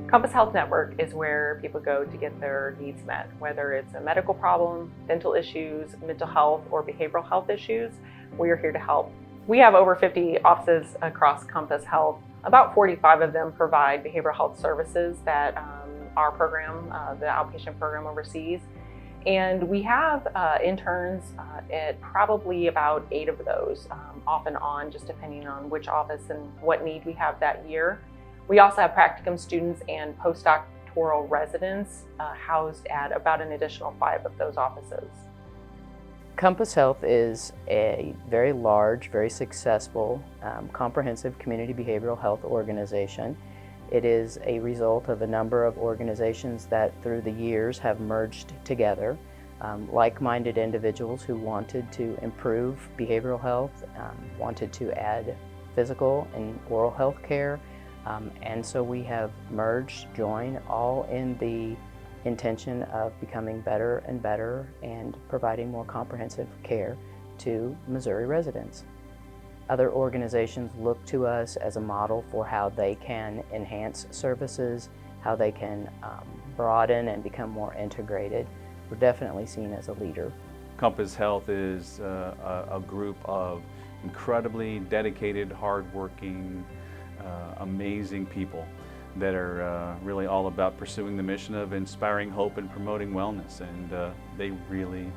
Compass Health Network is where people go to get their needs met, whether it's a medical problem, dental issues, mental health, or behavioral health issues. We are here to help. We have over 50 offices across Compass Health. About 45 of them provide behavioral health services that our program, the outpatient program, oversees. And we have interns at probably about 8 of those, off and on, just depending on which office and what need we have that year. We also have practicum students and postdoctoral residents housed at about an additional 5 of those offices. Compass Health is a very large, very successful, comprehensive community behavioral health organization. It is a result of a number of organizations that through the years have merged together, like-minded individuals who wanted to improve behavioral health, wanted to add physical and oral health care, and so we have merged, joined, all in the intention of becoming better and better and providing more comprehensive care to Missouri residents. Other organizations look to us as a model for how they can enhance services, how they can broaden and become more integrated. We're definitely seen as a leader. Compass Health is a group of incredibly dedicated, hardworking, amazing people that are really all about pursuing the mission of inspiring hope and promoting wellness, and they really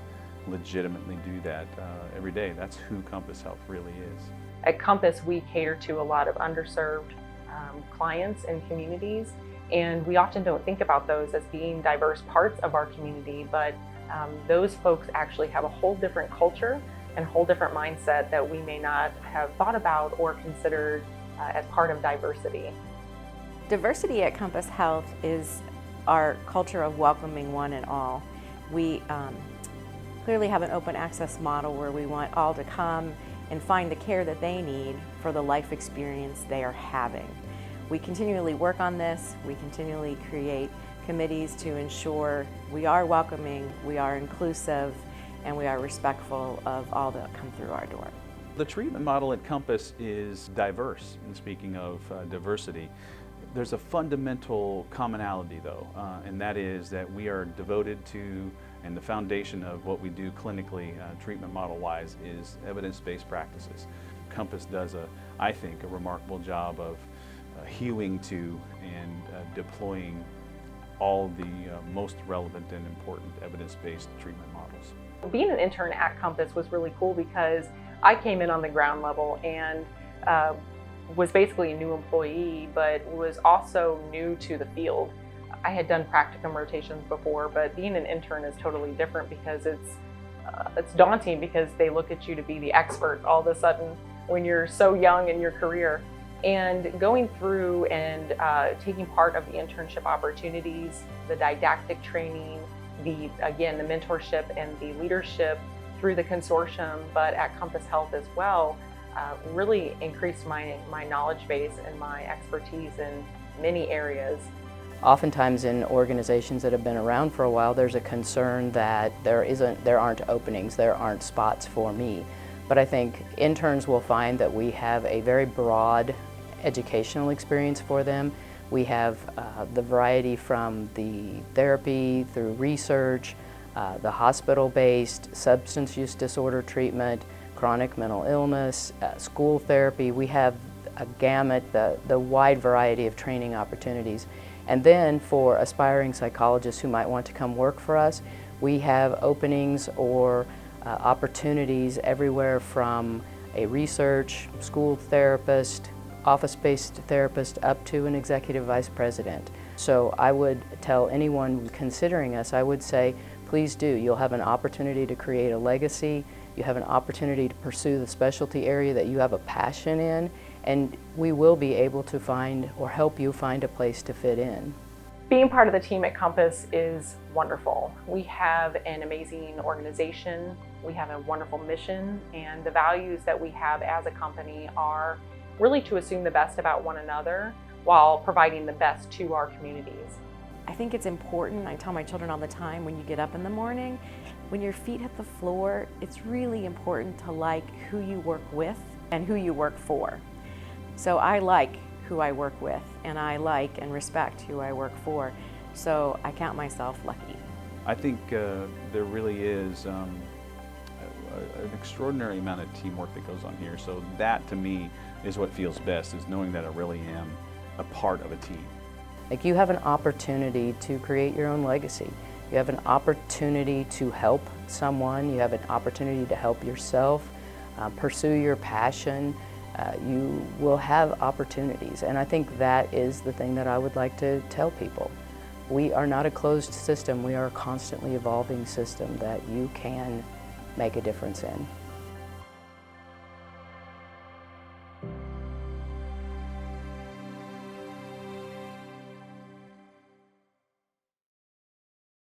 legitimately do that every day. That's who Compass Health really is. At Compass, we cater to a lot of underserved clients and communities, and we often don't think about those as being diverse parts of our community, but those folks actually have a whole different culture and a whole different mindset that we may not have thought about or considered as part of diversity. Diversity at Compass Health is our culture of welcoming one and all. We clearly have an open access model where we want all to come and find the care that they need for the life experience they are having. We continually work on this. We continually create committees to ensure we are welcoming, we are inclusive, and we are respectful of all that come through our door. The treatment model at Compass is diverse, and speaking of diversity, there's a fundamental commonality though, and that is that we are devoted to, and the foundation of what we do clinically, treatment model-wise, is evidence-based practices. Compass does, I think, a remarkable job of hewing to and deploying all the most relevant and important evidence-based treatment models. Being an intern at Compass was really cool because I came in on the ground level and was basically a new employee, but was also new to the field. I had done practicum rotations before, but being an intern is totally different because it's daunting because they look at you to be the expert all of a sudden when you're so young in your career. And going through and taking part of the internship opportunities, the didactic training, the mentorship and the leadership through the consortium, but at Compass Health as well, really increased my knowledge base and my expertise in many areas. Oftentimes in organizations that have been around for a while, there's a concern that there aren't openings, there aren't spots for me. But I think interns will find that we have a very broad educational experience for them. We have the variety from the therapy through research, the hospital-based substance use disorder treatment, chronic mental illness, school therapy. We have a gamut, the wide variety of training opportunities. And then for aspiring psychologists who might want to come work for us, we have openings or opportunities everywhere from a research, school therapist, office-based therapist, up to an executive vice president. So I would tell anyone considering us, I would say, please do. You'll have an opportunity to create a legacy. You have an opportunity to pursue the specialty area that you have a passion in, and we will be able to find or help you find a place to fit in. Being part of the team at Compass is wonderful. We have an amazing organization, we have a wonderful mission, and the values that we have as a company are really to assume the best about one another while providing the best to our communities. I think it's important, I tell my children all the time, when you get up in the morning, when your feet hit the floor, it's really important to like who you work with and who you work for. So I like who I work with, and I like and respect who I work for. So I count myself lucky. I think there really is an extraordinary amount of teamwork that goes on here. So that, to me, is what feels best, is knowing that I really am a part of a team. Like, you have an opportunity to create your own legacy. You have an opportunity to help someone. You have an opportunity to help yourself, pursue your passion. You will have opportunities, and I think that is the thing that I would like to tell people. We are not a closed system. We are a constantly evolving system that you can make a difference in.